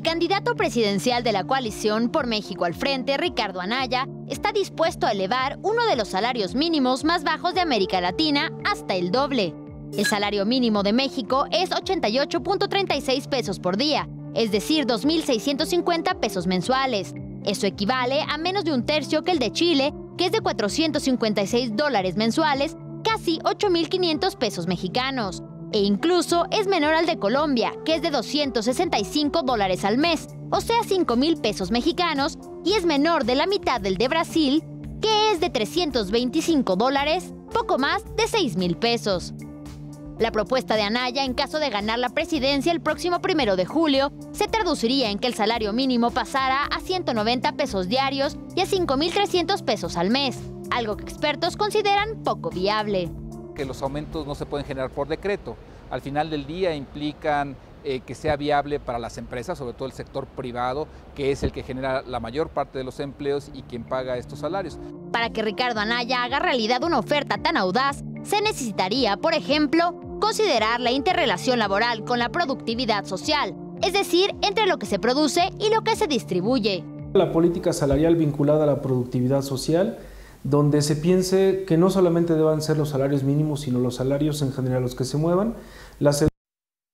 El candidato presidencial de la coalición Por México al Frente, Ricardo Anaya, está dispuesto a elevar uno de los salarios mínimos más bajos de América Latina hasta el doble. El salario mínimo de México es 88.36 pesos por día, es decir, 2.650 pesos mensuales. Eso equivale a menos de un tercio que el de Chile, que es de $456 mensuales, casi 8.500 pesos mexicanos. E incluso es menor al de Colombia, que es de $265 al mes, o sea 5,000 pesos mexicanos, y es menor de la mitad del de Brasil, que es de $325, poco más de 6,000 pesos. La propuesta de Anaya, en caso de ganar la presidencia el próximo 1 de julio, se traduciría en que el salario mínimo pasara a 190 pesos diarios y a 5,300 pesos al mes, algo que expertos consideran poco viable. Que los aumentos no se pueden generar por decreto. Al final del día implican que sea viable para las empresas, sobre todo el sector privado, que es el que genera la mayor parte de los empleos y quien paga estos salarios. Para que Ricardo Anaya haga realidad una oferta tan audaz, se necesitaría, por ejemplo, considerar la interrelación laboral con la productividad social, es decir, entre lo que se produce y lo que se distribuye. La política salarial vinculada a la productividad social, donde se piense que no solamente deban ser los salarios mínimos, sino los salarios en general los que se muevan, la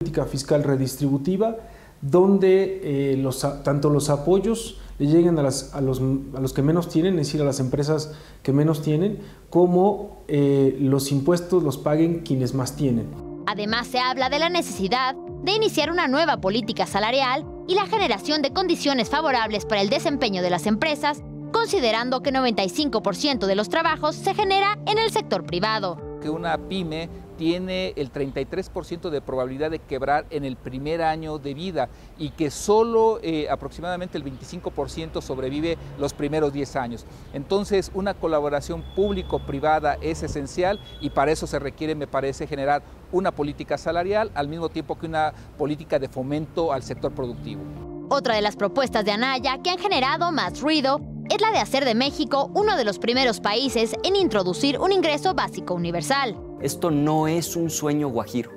política fiscal redistributiva, donde tanto los apoyos le lleguen a los que menos tienen, es decir, a las empresas que menos tienen, como los impuestos los paguen quienes más tienen. Además, se habla de la necesidad de iniciar una nueva política salarial y la generación de condiciones favorables para el desempeño de las empresas, considerando que 95% de los trabajos se genera en el sector privado. Que una pyme tiene el 33% de probabilidad de quebrar en el primer año de vida y que solo aproximadamente el 25% sobrevive los primeros 10 años. Entonces, una colaboración público-privada es esencial y para eso se requiere, me parece, generar una política salarial al mismo tiempo que una política de fomento al sector productivo. Otra de las propuestas de Anaya que han generado más ruido es la de hacer de México uno de los primeros países en introducir un ingreso básico universal. Esto no es un sueño guajiro,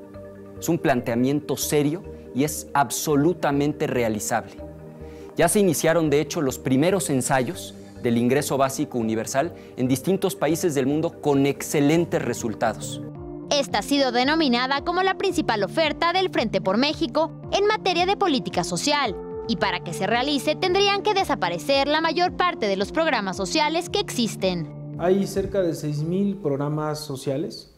es un planteamiento serio y es absolutamente realizable. Ya se iniciaron, de hecho, los primeros ensayos del ingreso básico universal en distintos países del mundo con excelentes resultados. Esta ha sido denominada como la principal oferta del Frente por México en materia de política social. Y para que se realice tendrían que desaparecer la mayor parte de los programas sociales que existen. Hay cerca de 6,000 programas sociales,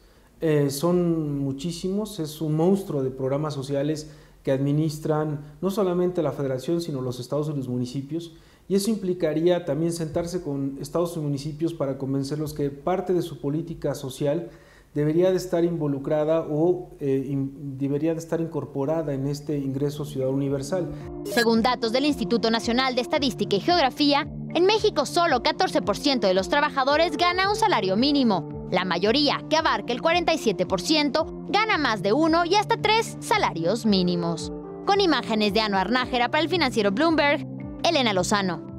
son muchísimos, es un monstruo de programas sociales que administran no solamente la federación, sino los estados y los municipios, y eso implicaría también sentarse con estados y municipios para convencerlos que parte de su política social debería de estar involucrada o debería de estar incorporada en este ingreso ciudadano universal. Según datos del Instituto Nacional de Estadística y Geografía, en México solo 14% de los trabajadores gana un salario mínimo. La mayoría, que abarca el 47%, gana más de 1 y hasta 3 salarios mínimos. Con imágenes de Anaya para el financiero Bloomberg, Elena Lozano.